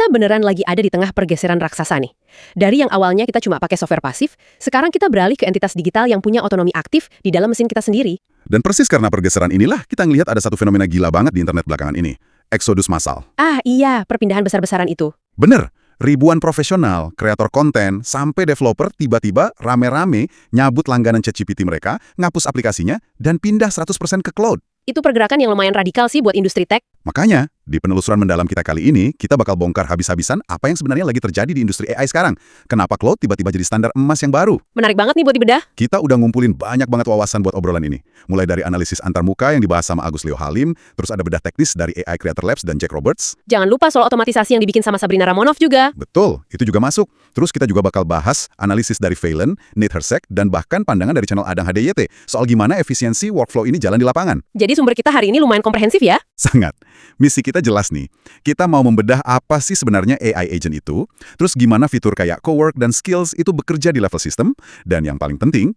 kita beneran lagi ada di tengah pergeseran raksasa nih. Dari yang awalnya kita cuma pakai software pasif, sekarang kita beralih ke entitas digital yang punya otonomi aktif di dalam mesin kita sendiri. Dan persis karena pergeseran inilah kita ngelihat ada satu fenomena gila banget di internet belakangan ini. Eksodus massal. Ah iya, perpindahan besar-besaran itu. Bener, ribuan profesional, kreator konten, sampai developer tiba-tiba rame-rame nyabut langganan ChatGPT mereka, ngapus aplikasinya, dan pindah 100% ke cloud. Itu pergerakan yang lumayan radikal sih buat industri tech. Makanya, di penelusuran mendalam kita kali ini, kita bakal bongkar habis-habisan apa yang sebenarnya lagi terjadi di industri AI sekarang. Kenapa cloud tiba-tiba jadi standar emas yang baru? Menarik banget nih buat dibedah. Kita udah ngumpulin banyak banget wawasan buat obrolan ini. Mulai dari analisis antarmuka yang dibahas sama Agus Leo Halim, terus ada bedah teknis dari AI Creator Labs dan Jack Roberts. Jangan lupa soal otomatisasi yang dibikin sama Sabrina Ramonov juga. Betul, itu juga masuk. Terus kita juga bakal bahas analisis dari Phelan, Nate Hersek, dan bahkan pandangan dari channel Adang HDYT soal gimana efisiensi workflow ini jalan di lapangan. Jadi sumber kita hari ini lumayan komprehensif ya? Sangat. Misi kita jelas nih. Kita mau membedah apa sih sebenarnya AI agent itu, terus gimana fitur kayak cowork dan skills itu bekerja di level sistem, dan yang paling penting,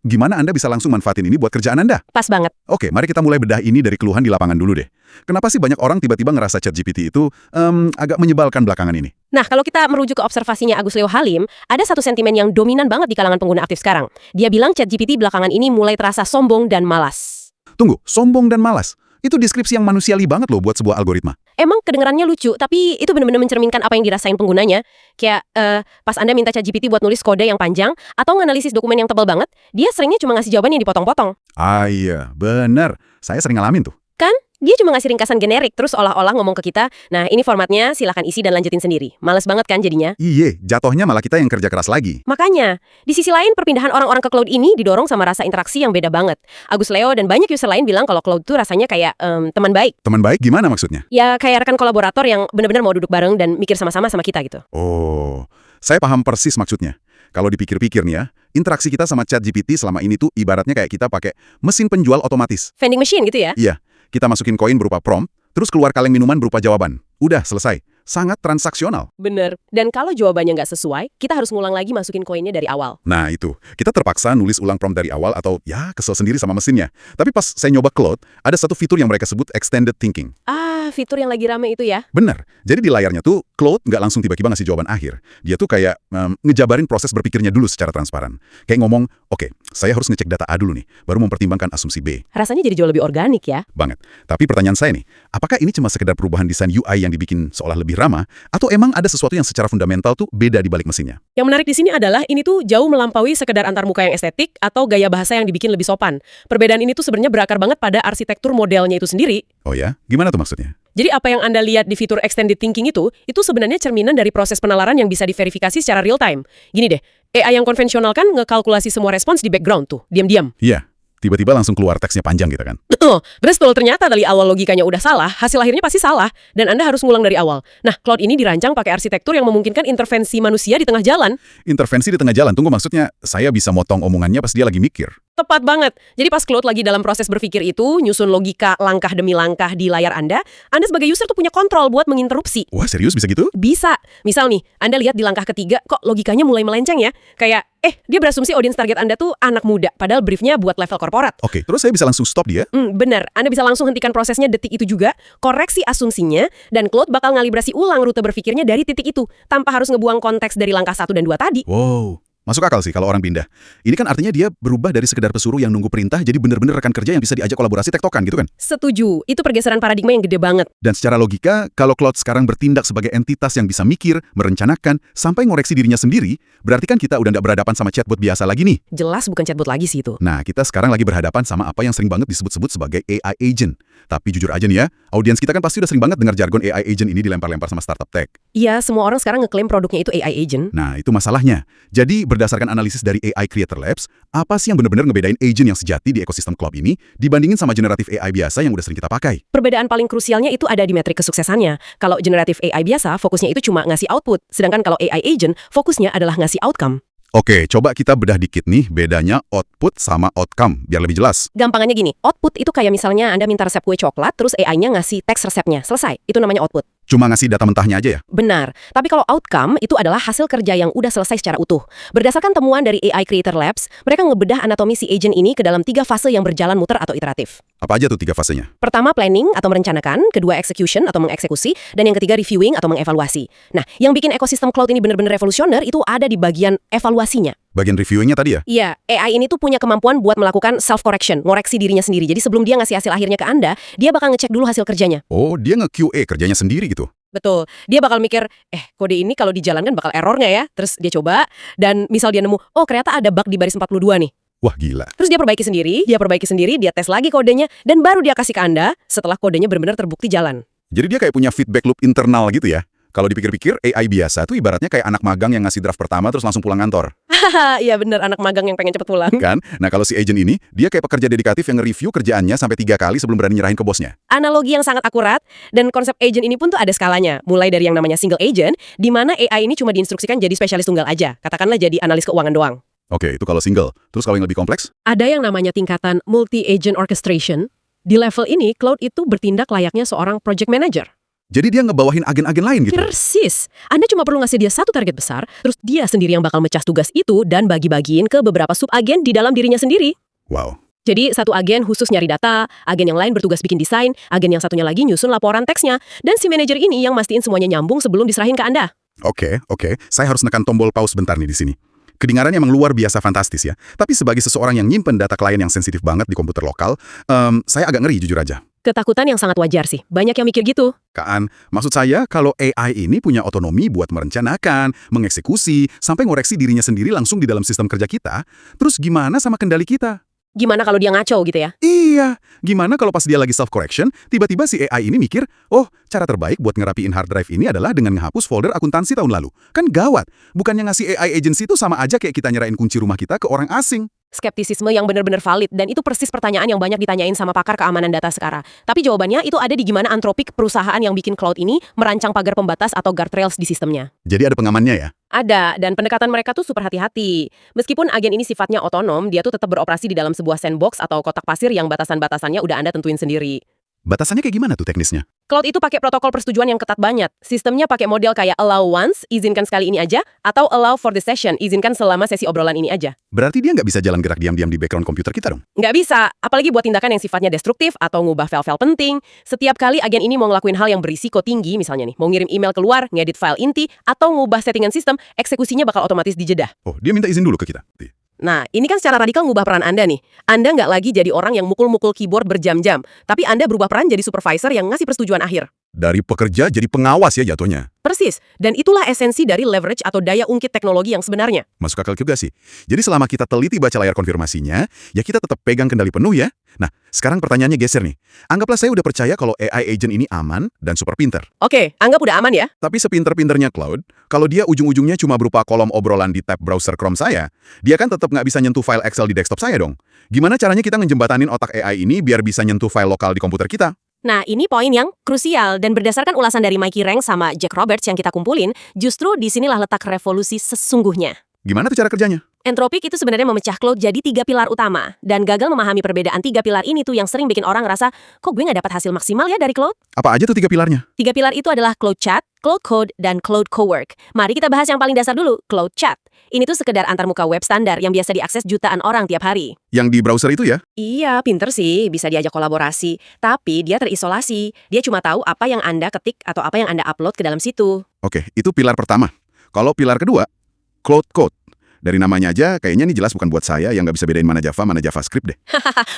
gimana Anda bisa langsung manfaatin ini buat kerjaan Anda. Pas banget. Oke, mari kita mulai bedah ini dari keluhan di lapangan dulu deh. Kenapa sih banyak orang tiba-tiba ngerasa ChatGPT itu agak menyebalkan belakangan ini? Nah, kalau kita merujuk ke observasinya Agus Leo Halim, ada satu sentimen yang dominan banget di kalangan pengguna aktif sekarang. Dia bilang ChatGPT belakangan ini mulai terasa sombong dan malas. Tunggu, sombong dan malas? Itu deskripsi yang manusiawi banget loh buat sebuah algoritma. Emang kedengarannya lucu, tapi itu benar-benar mencerminkan apa yang dirasain penggunanya. Kayak pas Anda minta ChatGPT buat nulis kode yang panjang atau nganalisis dokumen yang tebal banget, dia seringnya cuma ngasih jawaban yang dipotong-potong. Ah iya, bener. Saya sering ngalamin tuh. Kan? Dia cuma ngasih ringkasan generik, terus olah-olah ngomong ke kita, nah ini formatnya, silakan isi dan lanjutin sendiri. Males banget kan jadinya? Iye, jatuhnya malah kita yang kerja keras lagi. Makanya, di sisi lain perpindahan orang-orang ke cloud ini didorong sama rasa interaksi yang beda banget. Agus Leo dan banyak user lain bilang kalau cloud tuh rasanya kayak teman baik. Teman baik gimana maksudnya? Ya kayak rekan kolaborator yang benar-benar mau duduk bareng dan mikir sama-sama sama kita gitu. Oh, saya paham persis maksudnya. Kalau dipikir-pikir nih ya, interaksi kita sama ChatGPT selama ini tuh ibaratnya kayak kita pakai mesin penjual otomatis. Vending machine gitu ya? Iya, kita masukin koin berupa prompt, terus keluar kaleng minuman berupa jawaban. Udah, selesai. Sangat transaksional. Bener. Dan kalau jawabannya nggak sesuai, kita harus ngulang lagi masukin koinnya dari awal. Nah itu, kita terpaksa nulis ulang prompt dari awal atau ya kesel sendiri sama mesinnya. Tapi pas saya nyoba Claude, ada satu fitur yang mereka sebut extended thinking. Ah, fitur yang lagi rame itu ya? Bener. Jadi di layarnya tuh, Claude nggak langsung tiba-tiba ngasih jawaban akhir. Dia tuh kayak ngejabarin proses berpikirnya dulu secara transparan. Kayak ngomong, oke, saya harus ngecek data A dulu nih, baru mempertimbangkan asumsi B. Rasanya jadi jauh lebih organik ya? Banget. Tapi pertanyaan saya nih, apakah ini cuma sekedar perubahan desain UI yang dibikin seolah lebih ramah, atau emang ada sesuatu yang secara fundamental tuh beda di balik mesinnya? Yang menarik di sini adalah ini tuh jauh melampaui sekedar antarmuka yang estetik atau gaya bahasa yang dibikin lebih sopan. Perbedaan ini tuh sebenarnya berakar banget pada arsitektur modelnya itu sendiri. Oh ya? Gimana tuh maksudnya? Jadi apa yang Anda lihat di fitur extended thinking itu sebenarnya cerminan dari proses penalaran yang bisa diverifikasi secara real time. Gini deh, AI yang konvensional kan ngekalkulasi semua respons di background tuh, diam-diam. Iya. Tiba-tiba langsung keluar teksnya panjang gitu kan. Betul, ternyata dari awal logikanya udah salah, hasil akhirnya pasti salah, dan Anda harus ngulang dari awal. Nah, cloud ini dirancang pakai arsitektur yang memungkinkan intervensi manusia di tengah jalan. Intervensi di tengah jalan, tunggu maksudnya saya bisa motong omongannya pas dia lagi mikir. Tepat banget. Jadi pas cloud lagi dalam proses berpikir itu, nyusun logika langkah demi langkah di layar Anda sebagai user tuh punya kontrol buat menginterupsi. Wah serius bisa gitu? Bisa. Misal nih, Anda lihat di langkah ketiga, kok logikanya mulai melenceng ya? Kayak, dia berasumsi audiens target Anda tuh anak muda, padahal briefnya buat level korporat. Oke, terus saya bisa langsung stop dia? Bener. Anda bisa langsung hentikan prosesnya detik itu juga, koreksi asumsinya, dan cloud bakal ngalibrasi ulang rute berpikirnya dari titik itu, tanpa harus ngebuang konteks dari langkah 1 dan 2 tadi. Wow. Masuk akal sih kalau orang pindah. Ini kan artinya dia berubah dari sekedar pesuruh yang nunggu perintah jadi bener-bener rekan kerja yang bisa diajak kolaborasi tektokan gitu kan? Setuju. Itu pergeseran paradigma yang gede banget. Dan secara logika, kalau cloud sekarang bertindak sebagai entitas yang bisa mikir, merencanakan, sampai ngoreksi dirinya sendiri, berarti kan kita udah nggak berhadapan sama chatbot biasa lagi nih. Jelas bukan chatbot lagi sih itu. Nah, kita sekarang lagi berhadapan sama apa yang sering banget disebut-sebut sebagai AI agent. Tapi jujur aja nih ya, audiens kita kan pasti udah sering banget dengar jargon AI agent ini dilempar-lempar sama startup tech. Iya, semua orang sekarang ngeklaim produknya itu AI agent. Nah, itu masalahnya. Jadi, berdasarkan analisis dari AI Creator Labs, apa sih yang benar-benar ngebedain agent yang sejati di ekosistem cloud ini dibandingin sama generatif AI biasa yang udah sering kita pakai? Perbedaan paling krusialnya itu ada di metrik kesuksesannya. Kalau generatif AI biasa, fokusnya itu cuma ngasih output. Sedangkan kalau AI agent, fokusnya adalah ngasih outcome. Oke, coba kita bedah dikit nih bedanya output sama outcome, biar lebih jelas. Gampangannya gini, output itu kayak misalnya Anda minta resep kue coklat, terus AI-nya ngasih teks resepnya. Selesai, itu namanya output. Cuma ngasih data mentahnya aja ya? Benar, tapi kalau outcome itu adalah hasil kerja yang udah selesai secara utuh. Berdasarkan temuan dari AI Creator Labs, mereka ngebedah anatomi si agent ini ke dalam 3 fase yang berjalan muter atau iteratif. Apa aja tuh 3 fasenya? Pertama planning atau merencanakan, kedua execution atau mengeksekusi, dan yang ketiga reviewing atau mengevaluasi. Nah, yang bikin ekosistem cloud ini benar-benar revolusioner itu ada di bagian evaluasinya. Bagian reviewingnya tadi ya? Iya, AI ini tuh punya kemampuan buat melakukan self-correction, ngoreksi dirinya sendiri. Jadi sebelum dia ngasih hasil akhirnya ke Anda, dia bakal ngecek dulu hasil kerjanya. Oh, dia nge-QA kerjanya sendiri gitu? Betul, dia bakal mikir, kode ini kalau dijalankan bakal error nggak ya? Terus dia coba, dan misal dia nemu, oh ternyata ada bug di baris 42 nih. Wah, gila. Terus dia perbaiki sendiri, dia tes lagi kodenya, dan baru dia kasih ke Anda setelah kodenya benar-benar terbukti jalan. Jadi dia kayak punya feedback loop internal gitu ya? Kalau dipikir-pikir, AI biasa tuh ibaratnya kayak anak magang yang ngasih draft pertama terus langsung pulang kantor. Hahaha, iya bener, anak magang yang pengen cepet pulang. Kan? Nah kalau si agent ini, dia kayak pekerja dedikatif yang nge-review kerjaannya sampai 3 kali sebelum berani nyerahin ke bosnya. Analogi yang sangat akurat, dan konsep agent ini pun tuh ada skalanya. Mulai dari yang namanya single agent, di mana AI ini cuma diinstruksikan jadi spesialis tunggal aja. Katakanlah jadi analis keuangan doang. Oke, itu kalau single. Terus kalau yang lebih kompleks? Ada yang namanya tingkatan multi-agent orchestration. Di level ini, cloud itu bertindak layaknya seorang project manager. Jadi dia ngebawahin agen-agen lain gitu? Persis. Anda cuma perlu ngasih dia satu target besar, terus dia sendiri yang bakal mecah tugas itu dan bagi-bagiin ke beberapa sub-agen di dalam dirinya sendiri. Wow. Jadi satu agen khusus nyari data, agen yang lain bertugas bikin desain, agen yang satunya lagi nyusun laporan teksnya, dan si manajer ini yang mastiin semuanya nyambung sebelum diserahin ke Anda. Oke. Saya harus nekan tombol pause bentar nih di sini. Kedengarannya emang luar biasa fantastis ya. Tapi sebagai seseorang yang nyimpen data klien yang sensitif banget di komputer lokal, saya agak ngeri jujur aja. Ketakutan yang sangat wajar sih. Banyak yang mikir gitu. Kan, maksud saya kalau AI ini punya otonomi buat merencanakan, mengeksekusi, sampai ngoreksi dirinya sendiri langsung di dalam sistem kerja kita, terus gimana sama kendali kita? Gimana kalau dia ngaco gitu ya? Iya, gimana kalau pas dia lagi self-correction, tiba-tiba si AI ini mikir, oh, cara terbaik buat ngerapiin hard drive ini adalah dengan ngehapus folder akuntansi tahun lalu. Kan gawat, bukannya ngasih AI agency itu sama aja kayak kita nyerahin kunci rumah kita ke orang asing. Skeptisisme yang benar-benar valid, dan itu persis pertanyaan yang banyak ditanyain sama pakar keamanan data sekarang. Tapi jawabannya itu ada di gimana Anthropic, perusahaan yang bikin cloud ini, merancang pagar pembatas atau guardrails di sistemnya. Jadi ada pengamannya ya? Ada, dan pendekatan mereka tuh super hati-hati. Meskipun agen ini sifatnya otonom, dia tuh tetap beroperasi di dalam sebuah sandbox atau kotak pasir yang batasan-batasannya udah Anda tentuin sendiri. Batasannya kayak gimana tuh teknisnya? Cloud itu pakai protokol persetujuan yang ketat banget. Sistemnya pakai model kayak allow once, izinkan sekali ini aja, atau allow for the session, izinkan selama sesi obrolan ini aja. Berarti dia nggak bisa jalan gerak diam-diam di background komputer kita dong? Nggak bisa, apalagi buat tindakan yang sifatnya destruktif atau ngubah file-file penting. Setiap kali agen ini mau ngelakuin hal yang berisiko tinggi, misalnya nih, mau ngirim email keluar, ngedit file inti, atau ngubah settingan sistem, eksekusinya bakal otomatis dijedah. Oh, dia minta izin dulu ke kita? Nah, ini kan secara radikal ngubah peran Anda nih. Anda nggak lagi jadi orang yang mukul-mukul keyboard berjam-jam, tapi Anda berubah peran jadi supervisor yang ngasih persetujuan akhir. Dari pekerja jadi pengawas ya jatuhnya? Persis, dan itulah esensi dari leverage atau daya ungkit teknologi yang sebenarnya. Masuk akal juga sih. Jadi selama kita teliti baca layar konfirmasinya, ya kita tetap pegang kendali penuh ya. Nah, sekarang pertanyaannya geser nih. Anggaplah saya udah percaya kalau AI agent ini aman dan super pinter. Oke, anggap udah aman ya. Tapi sepinter-pinternya cloud, kalau dia ujung-ujungnya cuma berupa kolom obrolan di tab browser Chrome saya, dia kan tetap nggak bisa nyentuh file Excel di desktop saya dong. Gimana caranya kita ngejembatanin otak AI ini biar bisa nyentuh file lokal di komputer kita? Nah, ini poin yang krusial, dan berdasarkan ulasan dari Mikey Reng sama Jack Roberts yang kita kumpulin, justru disinilah letak revolusi sesungguhnya. Gimana tuh cara kerjanya? Anthropic itu sebenarnya memecah cloud jadi 3 pilar utama, dan gagal memahami perbedaan 3 pilar ini tuh yang sering bikin orang ngerasa, kok gue nggak dapat hasil maksimal ya dari cloud? Apa aja tuh 3 pilarnya? 3 pilar itu adalah Cloud Chat, Cloud Code, dan Cloud Cowork. Mari kita bahas yang paling dasar dulu, Cloud Chat. Ini tuh sekedar antarmuka web standar yang biasa diakses jutaan orang tiap hari. Yang di browser itu ya? Iya, pinter sih, bisa diajak kolaborasi. Tapi dia terisolasi. Dia cuma tahu apa yang Anda ketik atau apa yang Anda upload ke dalam situ. Oke, itu pilar pertama. Kalau pilar kedua, Cloud Code. Dari namanya aja, kayaknya ini jelas bukan buat saya yang nggak bisa bedain mana Java, mana JavaScript deh.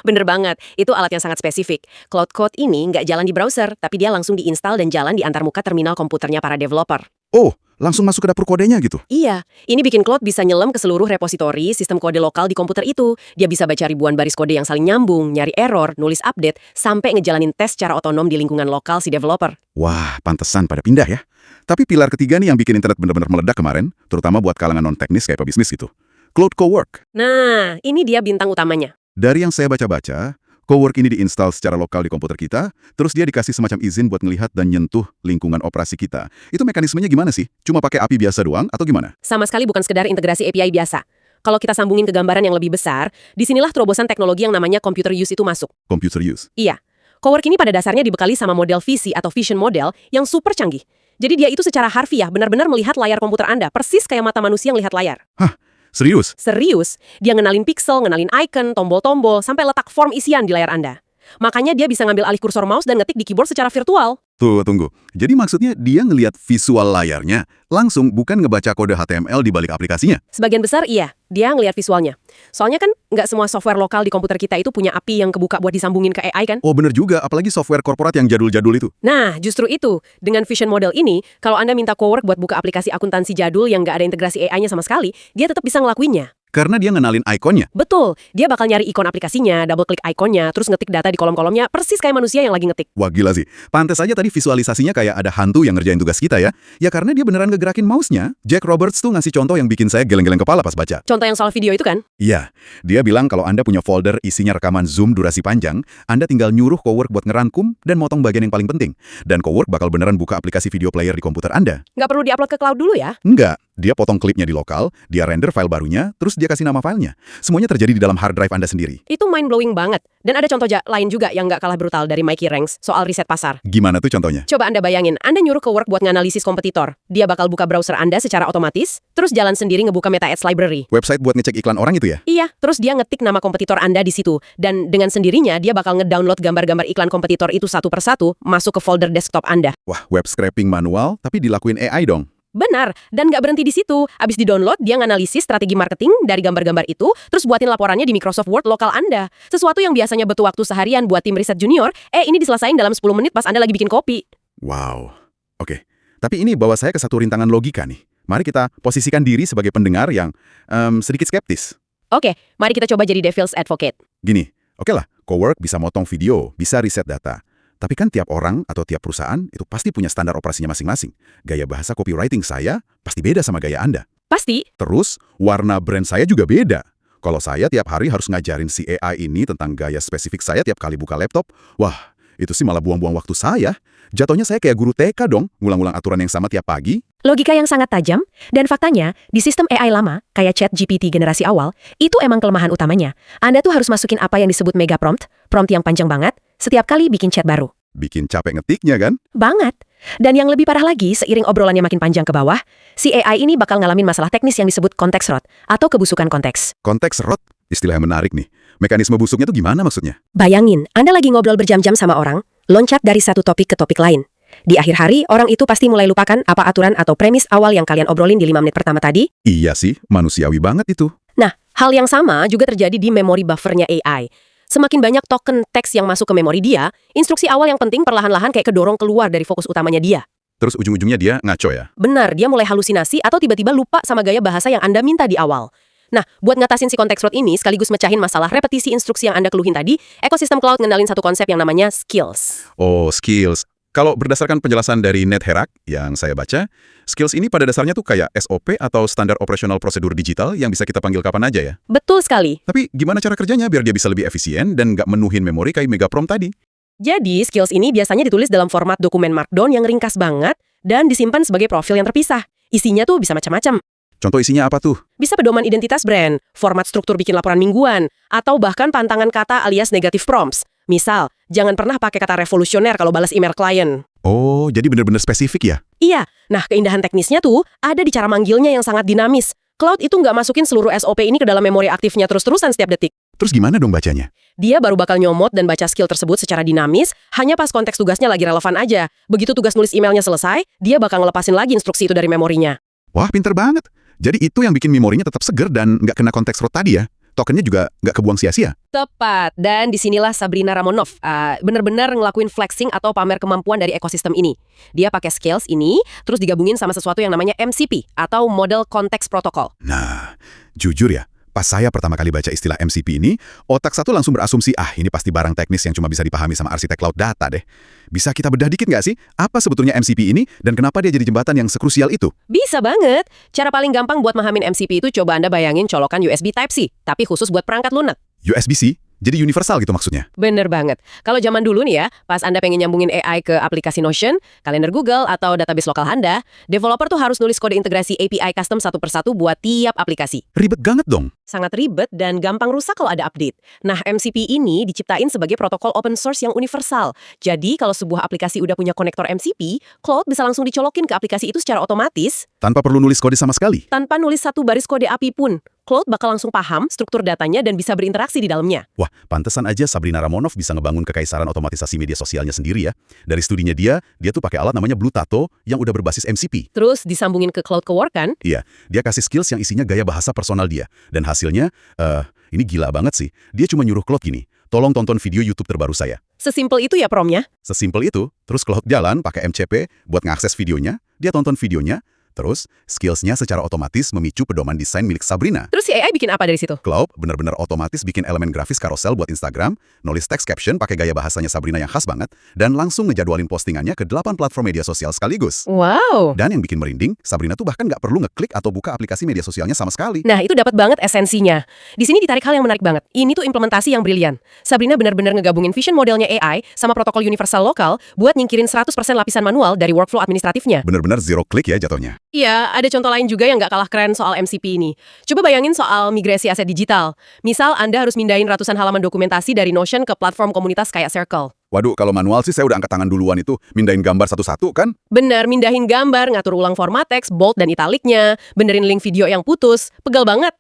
Bener banget, itu alat yang sangat spesifik. Cloud Code ini nggak jalan di browser, tapi dia langsung diinstal dan jalan di antarmuka terminal komputernya para developer. Oh, langsung masuk ke dapur kodenya gitu? Iya, ini bikin Cloud bisa nyelam ke seluruh repositori sistem kode lokal di komputer itu. Dia bisa baca ribuan baris kode yang saling nyambung, nyari error, nulis update, sampai ngejalanin tes secara otonom di lingkungan lokal si developer. Wah, pantesan pada pindah ya. Tapi pilar ketiga nih yang bikin internet benar-benar meledak kemarin, terutama buat kalangan non-teknis kayak pebisnis gitu. Cloud Cowork. Nah, ini dia bintang utamanya. Dari yang saya baca-baca, Cowork ini diinstal secara lokal di komputer kita, terus dia dikasih semacam izin buat ngelihat dan nyentuh lingkungan operasi kita. Itu mekanismenya gimana sih? Cuma pakai API biasa doang atau gimana? Sama sekali bukan sekedar integrasi API biasa. Kalau kita sambungin ke gambaran yang lebih besar, disinilah terobosan teknologi yang namanya computer use itu masuk. Computer use. Iya. Cowork ini pada dasarnya dibekali sama model visi atau vision model yang super canggih. Jadi dia itu secara harfiah benar-benar melihat layar komputer Anda, persis kayak mata manusia melihat layar. Hah, serius? Serius, dia ngenalin pixel, ngenalin icon, tombol-tombol, sampai letak form isian di layar Anda. Makanya dia bisa ngambil alih kursor mouse dan ngetik di keyboard secara virtual. Tunggu. Jadi maksudnya dia ngelihat visual layarnya, langsung bukan ngebaca kode HTML di balik aplikasinya? Sebagian besar iya, dia ngelihat visualnya. Soalnya kan nggak semua software lokal di komputer kita itu punya API yang kebuka buat disambungin ke AI kan? Oh bener juga, apalagi software korporat yang jadul-jadul itu. Nah, justru itu. Dengan vision model ini, kalau Anda minta Cowork buat buka aplikasi akuntansi jadul yang nggak ada integrasi AI-nya sama sekali, dia tetap bisa ngelakuinnya. Karena dia ngenalin ikonnya. Betul, dia bakal nyari ikon aplikasinya, double klik ikonnya, terus ngetik data di kolom-kolomnya, persis kayak manusia yang lagi ngetik. Wah gila sih, pantes aja tadi visualisasinya kayak ada hantu yang ngerjain tugas kita ya. Ya karena dia beneran ngegerakin mouse-nya. Jack Roberts tuh ngasih contoh yang bikin saya geleng-geleng kepala pas baca. Contoh yang soal video itu kan? Iya, dia bilang kalau Anda punya folder isinya rekaman Zoom durasi panjang, Anda tinggal nyuruh Cowork buat ngerangkum dan motong bagian yang paling penting. Dan Cowork bakal beneran buka aplikasi video player di komputer Anda. Nggak perlu diupload ke cloud dulu ya? Enggak, dia potong klipnya di lokal, dia render file barunya, terus dia kasih nama filenya. Semuanya terjadi di dalam hard drive Anda sendiri. Itu mind-blowing banget. Dan ada contoh lain juga yang nggak kalah brutal dari Mikey Ranks soal riset pasar. Gimana tuh contohnya? Coba Anda bayangin, Anda nyuruh Cowork buat nganalisis kompetitor. Dia bakal buka browser Anda secara otomatis, terus jalan sendiri ngebuka Meta Ads Library. Website buat ngecek iklan orang itu ya? Iya, terus dia ngetik nama kompetitor Anda di situ. Dan dengan sendirinya, dia bakal ngedownload gambar-gambar iklan kompetitor itu satu persatu, masuk ke folder desktop Anda. Wah, web scraping manual, tapi dilakuin AI dong. Benar, dan nggak berhenti di situ. Abis di-download, dia nganalisis strategi marketing dari gambar-gambar itu, terus buatin laporannya di Microsoft Word lokal Anda. Sesuatu yang biasanya butuh waktu seharian buat tim riset junior, ini diselesain dalam 10 menit pas Anda lagi bikin kopi. Wow, oke. Tapi ini bawa saya ke satu rintangan logika nih. Mari kita posisikan diri sebagai pendengar yang sedikit skeptis. Oke, mari kita coba jadi devil's advocate. Gini, oke lah, Cowork bisa motong video, bisa riset data. Tapi kan tiap orang atau tiap perusahaan itu pasti punya standar operasinya masing-masing. Gaya bahasa copywriting saya pasti beda sama gaya Anda. Pasti. Terus, warna brand saya juga beda. Kalau saya tiap hari harus ngajarin si AI ini tentang gaya spesifik saya tiap kali buka laptop, wah, itu sih malah buang-buang waktu saya. Jatuhnya saya kayak guru TK dong, ngulang-ngulang aturan yang sama tiap pagi. Logika yang sangat tajam, dan faktanya, di sistem AI lama, kayak ChatGPT generasi awal, itu emang kelemahan utamanya. Anda tuh harus masukin apa yang disebut mega prompt yang panjang banget, setiap kali bikin chat baru. Bikin capek ngetiknya kan? Banget. Dan yang lebih parah lagi, seiring obrolannya makin panjang ke bawah, si AI ini bakal ngalamin masalah teknis yang disebut konteks rot, atau kebusukan konteks. Konteks rot? Istilah yang menarik nih. Mekanisme busuknya tuh gimana maksudnya? Bayangin, Anda lagi ngobrol berjam-jam sama orang, loncat dari satu topik ke topik lain. Di akhir hari, orang itu pasti mulai lupakan apa aturan atau premis awal yang kalian obrolin di 5 menit pertama tadi. Iya sih, manusiawi banget itu. Nah, hal yang sama juga terjadi di memori buffernya AI. Semakin banyak token teks yang masuk ke memori dia, instruksi awal yang penting perlahan-lahan kayak kedorong keluar dari fokus utamanya dia. Terus ujung-ujungnya dia ngaco ya? Benar, dia mulai halusinasi atau tiba-tiba lupa sama gaya bahasa yang Anda minta di awal. Nah, buat ngatasin si konteks rot ini sekaligus mecahin masalah repetisi instruksi yang Anda keluhin tadi, ekosistem cloud ngenalin satu konsep yang namanya skills. Oh, skills. Kalau berdasarkan penjelasan dari NetHerak yang saya baca, skills ini pada dasarnya tuh kayak SOP atau standar operasional prosedur digital yang bisa kita panggil kapan aja ya. Betul sekali. Tapi gimana cara kerjanya biar dia bisa lebih efisien dan nggak menuhin memori kayak Megaprompt tadi? Jadi, skills ini biasanya ditulis dalam format dokumen Markdown yang ringkas banget dan disimpan sebagai profil yang terpisah. Isinya tuh bisa macam-macam. Contoh isinya apa tuh? Bisa pedoman identitas brand, format struktur bikin laporan mingguan, atau bahkan pantangan kata alias negative prompts. Misal, jangan pernah pakai kata revolusioner kalau balas email klien. Oh, jadi bener-bener spesifik ya? Iya, nah keindahan teknisnya tuh ada di cara manggilnya yang sangat dinamis. Cloud itu nggak masukin seluruh SOP ini ke dalam memori aktifnya terus-terusan setiap detik. Terus gimana dong bacanya? Dia baru bakal nyomot dan baca skill tersebut secara dinamis, hanya pas konteks tugasnya lagi relevan aja. Begitu tugas nulis emailnya selesai, dia bakal ngelepasin lagi instruksi itu dari memorinya. Wah, pinter banget. Jadi itu yang bikin memorinya tetap seger dan nggak kena konteks rot tadi ya? Tokennya juga nggak kebuang sia-sia? Tepat, dan disinilah Sabrina Ramonov benar-benar ngelakuin flexing atau pamer kemampuan dari ekosistem ini. Dia pakai skills ini, terus digabungin sama sesuatu yang namanya MCP, atau Model Context Protocol. Nah, jujur ya, pas saya pertama kali baca istilah MCP ini, otak satu langsung berasumsi, ini pasti barang teknis yang cuma bisa dipahami sama arsitek cloud data deh. Bisa kita bedah dikit nggak sih, apa sebetulnya MCP ini, dan kenapa dia jadi jembatan yang sekrusial itu? Bisa banget. Cara paling gampang buat mahamin MCP itu coba Anda bayangin colokan USB Type-C, tapi khusus buat perangkat lunak. USB-C? Jadi universal gitu maksudnya? Bener banget. Kalau zaman dulu nih ya, pas Anda pengen nyambungin AI ke aplikasi Notion, kalender Google, atau database lokal Anda, developer tuh harus nulis kode integrasi API custom satu persatu buat tiap aplikasi. Ribet banget dong. Sangat ribet dan gampang rusak kalau ada update. Nah, MCP ini diciptain sebagai protokol open source yang universal. Jadi, kalau sebuah aplikasi udah punya konektor MCP, Cloud bisa langsung dicolokin ke aplikasi itu secara otomatis, Tanpa perlu nulis kode sama sekali. tanpa nulis satu baris kode API pun. Cloud bakal langsung paham struktur datanya dan bisa berinteraksi di dalamnya. Wah, pantesan aja Sabrina Ramonov bisa ngebangun kekaisaran otomatisasi media sosialnya sendiri ya. Dari studinya dia tuh pakai alat namanya Blue Tato yang udah berbasis MCP. Terus disambungin ke Cloud Cowork kan? Iya, dia kasih skills yang isinya gaya bahasa personal dia. Dan hasilnya, ini gila banget sih. Dia cuma nyuruh Claude gini, tolong tonton video YouTube terbaru saya. Sesimpel itu ya promnya? Sesimpel itu, terus Claude jalan pakai MCP buat ngakses videonya, dia tonton videonya, terus skillsnya secara otomatis memicu pedoman desain milik Sabrina. Terus si AI bikin apa dari situ? Claude benar-benar otomatis bikin elemen grafis carousel buat Instagram, nulis text caption pakai gaya bahasanya Sabrina yang khas banget, dan langsung ngejadwalin postingannya ke 8 platform media sosial sekaligus. Wow! Dan yang bikin merinding, Sabrina tuh bahkan nggak perlu ngeklik atau buka aplikasi media sosialnya sama sekali. Nah, itu dapat banget esensinya. Di sini ditarik hal yang menarik banget. Ini tuh implementasi yang brilian. Sabrina benar-benar ngegabungin vision modelnya AI sama protokol universal lokal buat nyingkirin 100% lapisan manual dari workflow administratifnya. Bener-bener zero click ya jatuhnya. Iya, ada contoh lain juga yang nggak kalah keren soal MCP ini. Coba bayangin soal migrasi aset digital. Misal Anda harus mindahin ratusan halaman dokumentasi dari Notion ke platform komunitas kayak Circle. Waduh, kalau manual sih saya udah angkat tangan duluan itu, mindahin gambar satu-satu kan? Bener, mindahin gambar, ngatur ulang format teks, bold dan italiknya, benerin link video yang putus, pegal banget.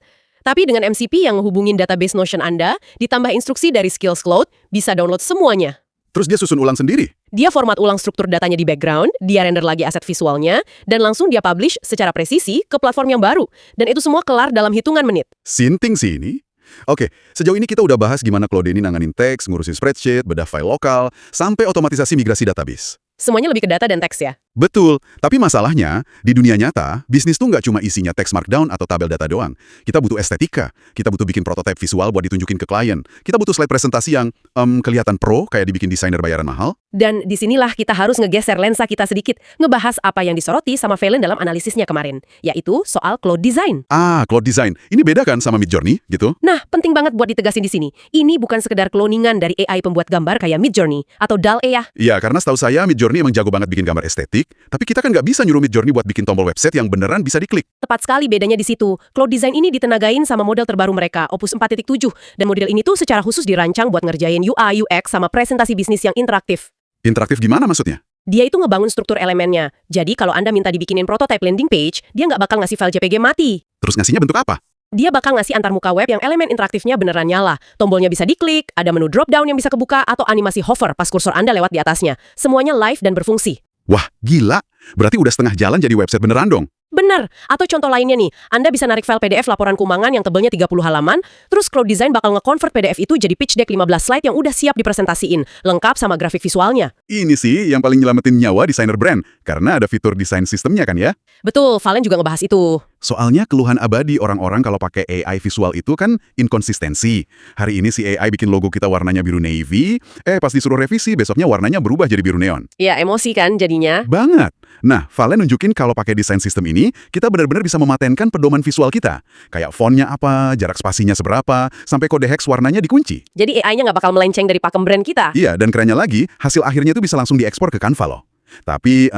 Tapi dengan MCP yang hubungin database Notion Anda, ditambah instruksi dari Skills Cloud, bisa download semuanya. Terus dia susun ulang sendiri. Dia format ulang struktur datanya di background, dia render lagi aset visualnya, dan langsung dia publish secara presisi ke platform yang baru. Dan itu semua kelar dalam hitungan menit. Sinting sih ini. Oke, sejauh ini kita udah bahas gimana Claude ini nanganin teks, ngurusin spreadsheet, bedah file lokal, sampai otomatisasi migrasi database. Semuanya lebih ke data dan teks ya. Betul, tapi masalahnya, di dunia nyata, bisnis tuh nggak cuma isinya teks markdown atau tabel data doang. Kita butuh estetika, kita butuh bikin prototipe visual buat ditunjukin ke klien, kita butuh slide presentasi yang kelihatan pro, kayak dibikin desainer bayaran mahal. Dan disinilah kita harus ngegeser lensa kita sedikit, ngebahas apa yang disoroti sama Valen dalam analisisnya kemarin, yaitu soal Cloud Design. Claude Design, ini beda kan sama Midjourney, gitu? Nah, penting banget buat ditegasin di sini. Ini bukan sekedar kloningan dari AI pembuat gambar kayak Midjourney atau DALL-E ya. Iya, karena setahu saya Midjourney emang jago banget bikin gambar estetik, tapi kita kan nggak bisa nyuruh Midjourney buat bikin tombol website yang beneran bisa diklik. Tepat sekali bedanya di situ. Cloud Design ini ditenagain sama model terbaru mereka, Opus 4.7. Dan model ini tuh secara khusus dirancang buat ngerjain UI, UX, sama presentasi bisnis yang interaktif. Interaktif gimana maksudnya? Dia itu ngebangun struktur elemennya. Jadi kalau Anda minta dibikinin prototype landing page, dia nggak bakal ngasih file JPG mati. Terus ngasihnya bentuk apa? Dia bakal ngasih antarmuka web yang elemen interaktifnya beneran nyala. Tombolnya bisa diklik, ada menu drop down yang bisa kebuka, atau animasi hover pas kursor Anda lewat di atasnya. Semuanya live dan berfungsi. Wah, gila. Berarti udah setengah jalan jadi website beneran dong. Bener. Atau contoh lainnya nih, Anda bisa narik file PDF laporan keuangan yang tebelnya 30 halaman, terus Cloud Design bakal nge-convert PDF itu jadi pitch deck 15 slide yang udah siap dipresentasiin, lengkap sama grafik visualnya. Ini sih yang paling nyelamatin nyawa desainer brand, karena ada fitur desain sistemnya kan ya? Betul, Valen juga ngebahas itu. Soalnya keluhan abadi orang-orang kalau pakai AI visual itu kan inkonsistensi. Hari ini si AI bikin logo kita warnanya biru navy, pas disuruh revisi besoknya warnanya berubah jadi biru neon. Ya, emosi kan jadinya. Banget. Nah, Valen nunjukin kalau pakai desain sistem ini, kita benar-benar bisa mematenkan pedoman visual kita. Kayak fontnya apa, jarak spasinya seberapa, sampai kode hex warnanya dikunci. Jadi AI-nya nggak bakal melenceng dari pakem brand kita. Iya, dan kerennya lagi, hasil akhirnya itu bisa langsung diekspor ke Canva loh. Tapi,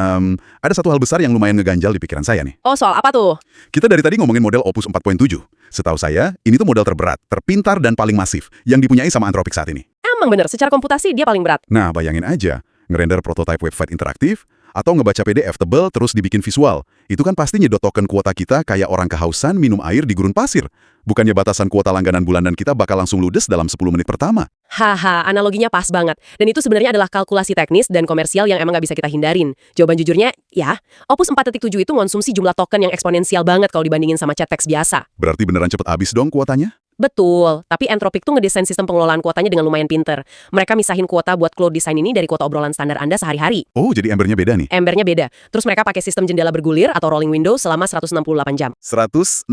ada satu hal besar yang lumayan ngeganjal di pikiran saya nih. Oh, soal apa tuh? Kita dari tadi ngomongin model Opus 4.7. Setahu saya, ini tuh model terberat, terpintar, dan paling masif yang dipunyai sama Anthropic saat ini. Emang bener, secara komputasi dia paling berat. Nah, bayangin aja, ngerender prototipe website interaktif, atau ngebaca PDF tebel terus dibikin visual. Itu kan pasti nyedot token kuota kita kayak orang kehausan minum air di gurun pasir. Bukannya batasan kuota langganan bulanan kita bakal langsung ludes dalam 10 menit pertama. Haha, analoginya pas banget. Dan itu sebenarnya adalah kalkulasi teknis dan komersial yang emang nggak bisa kita hindarin. Jawaban jujurnya, ya, Opus 4.7 itu konsumsi jumlah token yang eksponensial banget kalau dibandingin sama chat teks biasa. Berarti beneran cepet habis dong kuotanya? Betul, tapi Anthropic tuh ngedesain sistem pengelolaan kuotanya dengan lumayan pinter. Mereka misahin kuota buat Cloud Design ini dari kuota obrolan standar Anda sehari-hari. Oh, jadi embernya beda nih? Embernya beda. Terus mereka pakai sistem jendela bergulir atau rolling window selama 168 jam. 168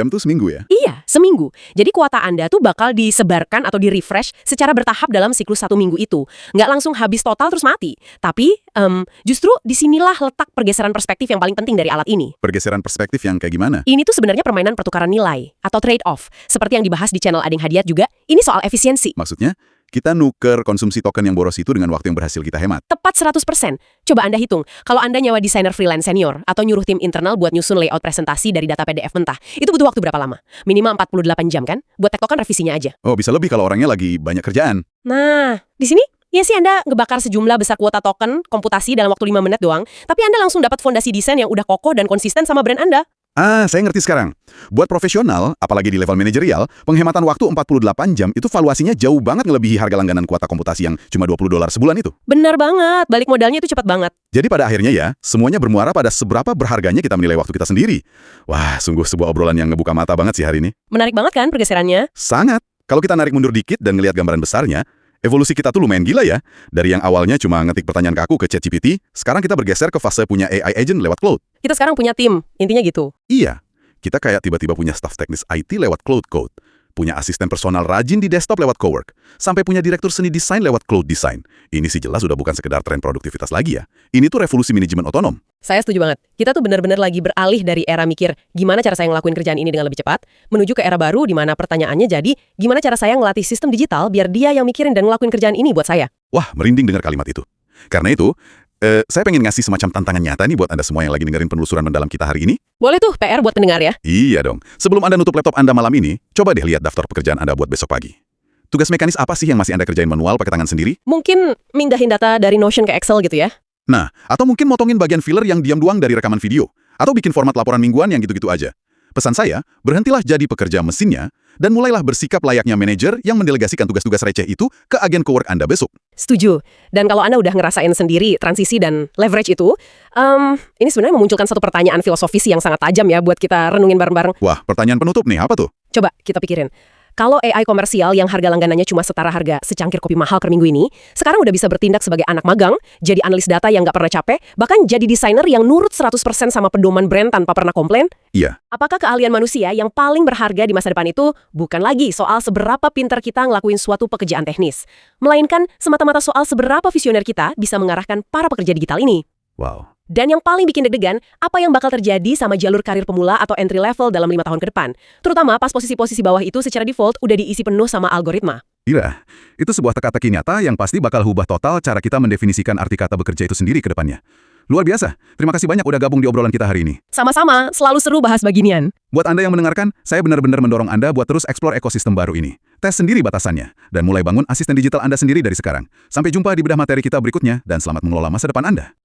jam tuh seminggu ya? Iya, seminggu. Jadi kuota Anda tuh bakal disebarkan atau di-refresh secara bertahap dalam siklus 1 minggu itu. Nggak langsung habis total terus mati. Tapi Justru disinilah letak pergeseran perspektif yang paling penting dari alat ini. Pergeseran perspektif yang kayak gimana? Ini tuh sebenarnya permainan pertukaran nilai atau trade-off. Seperti yang dibahas di channel Ading Hadiat juga, ini soal efisiensi. Maksudnya, kita nuker konsumsi token yang boros itu dengan waktu yang berhasil kita hemat. Tepat 100%. Coba Anda hitung, kalau Anda nyewa desainer freelance senior atau nyuruh tim internal buat nyusun layout presentasi dari data PDF mentah, itu butuh waktu berapa lama? Minimal 48 jam kan? Buat tektokan revisinya aja. Oh, bisa lebih kalau orangnya lagi banyak kerjaan. Nah, di sini ya sih Anda ngebakar sejumlah besar kuota token komputasi dalam waktu 5 menit doang, tapi Anda langsung dapat fondasi desain yang udah kokoh dan konsisten sama brand Anda. Saya ngerti sekarang. Buat profesional, apalagi di level manajerial, penghematan waktu 48 jam itu valuasinya jauh banget ngelebihi harga langganan kuota komputasi yang cuma $20 sebulan itu. Benar banget, balik modalnya itu cepat banget. Jadi pada akhirnya ya, semuanya bermuara pada seberapa berharganya kita menilai waktu kita sendiri. Wah, sungguh sebuah obrolan yang ngebuka mata banget sih hari ini. Menarik banget kan pergeserannya? Sangat. Kalau kita narik mundur dikit dan ngelihat gambaran besarnya, evolusi kita tuh lumayan gila ya. Dari yang awalnya cuma ngetik pertanyaan kaku ke ChatGPT, sekarang kita bergeser ke fase punya AI agent lewat cloud. Kita sekarang punya tim, intinya gitu. Iya, kita kayak tiba-tiba punya staf teknis IT lewat cloud code, punya asisten personal rajin di desktop lewat Cowork, sampai punya direktur seni desain lewat cloud design. Ini sih jelas udah bukan sekedar tren produktivitas lagi ya. Ini tuh revolusi manajemen otonom. Saya setuju banget. Kita tuh benar-benar lagi beralih dari era mikir gimana cara saya ngelakuin kerjaan ini dengan lebih cepat, menuju ke era baru di mana pertanyaannya jadi gimana cara saya ngelatih sistem digital biar dia yang mikirin dan ngelakuin kerjaan ini buat saya. Wah, merinding dengar kalimat itu. Karena itu, saya pengen ngasih semacam tantangan nyata nih buat Anda semua yang lagi dengerin penelusuran mendalam kita hari ini. Boleh tuh PR buat pendengar ya. Iya dong. Sebelum Anda nutup laptop Anda malam ini, coba deh lihat daftar pekerjaan Anda buat besok pagi. Tugas mekanis apa sih yang masih Anda kerjain manual pakai tangan sendiri? Mungkin mindahin data dari Notion ke Excel gitu ya. Nah, atau mungkin motongin bagian filler yang diam doang dari rekaman video. Atau bikin format laporan mingguan yang gitu-gitu aja. Pesan saya, berhentilah jadi pekerja mesinnya, dan mulailah bersikap layaknya manajer yang mendelegasikan tugas-tugas receh itu ke agen cowork Anda besok. Setuju. Dan kalau Anda udah ngerasain sendiri transisi dan leverage itu, ini sebenarnya memunculkan satu pertanyaan filosofis yang sangat tajam ya buat kita renungin bareng-bareng. Wah, pertanyaan penutup nih, apa tuh? Coba kita pikirin. Kalau AI komersial yang harga langganannya cuma setara harga secangkir kopi mahal per minggu ini, sekarang udah bisa bertindak sebagai anak magang, jadi analis data yang nggak pernah capek, bahkan jadi desainer yang nurut 100% sama pedoman brand tanpa pernah komplain? Iya. Apakah keahlian manusia yang paling berharga di masa depan itu bukan lagi soal seberapa pintar kita ngelakuin suatu pekerjaan teknis, melainkan semata-mata soal seberapa visioner kita bisa mengarahkan para pekerja digital ini? Wow. Dan yang paling bikin deg-degan, apa yang bakal terjadi sama jalur karir pemula atau entry level dalam 5 tahun ke depan? Terutama pas posisi-posisi bawah itu secara default udah diisi penuh sama algoritma. Gila, itu sebuah teka-teki nyata yang pasti bakal ubah total cara kita mendefinisikan arti kata bekerja itu sendiri ke depannya. Luar biasa, terima kasih banyak udah gabung di obrolan kita hari ini. Sama-sama, selalu seru bahas beginian. Buat Anda yang mendengarkan, saya benar-benar mendorong Anda buat terus eksplor ekosistem baru ini. Tes sendiri batasannya, dan mulai bangun asisten digital Anda sendiri dari sekarang. Sampai jumpa di bedah materi kita berikutnya, dan selamat mengelola masa depan Anda.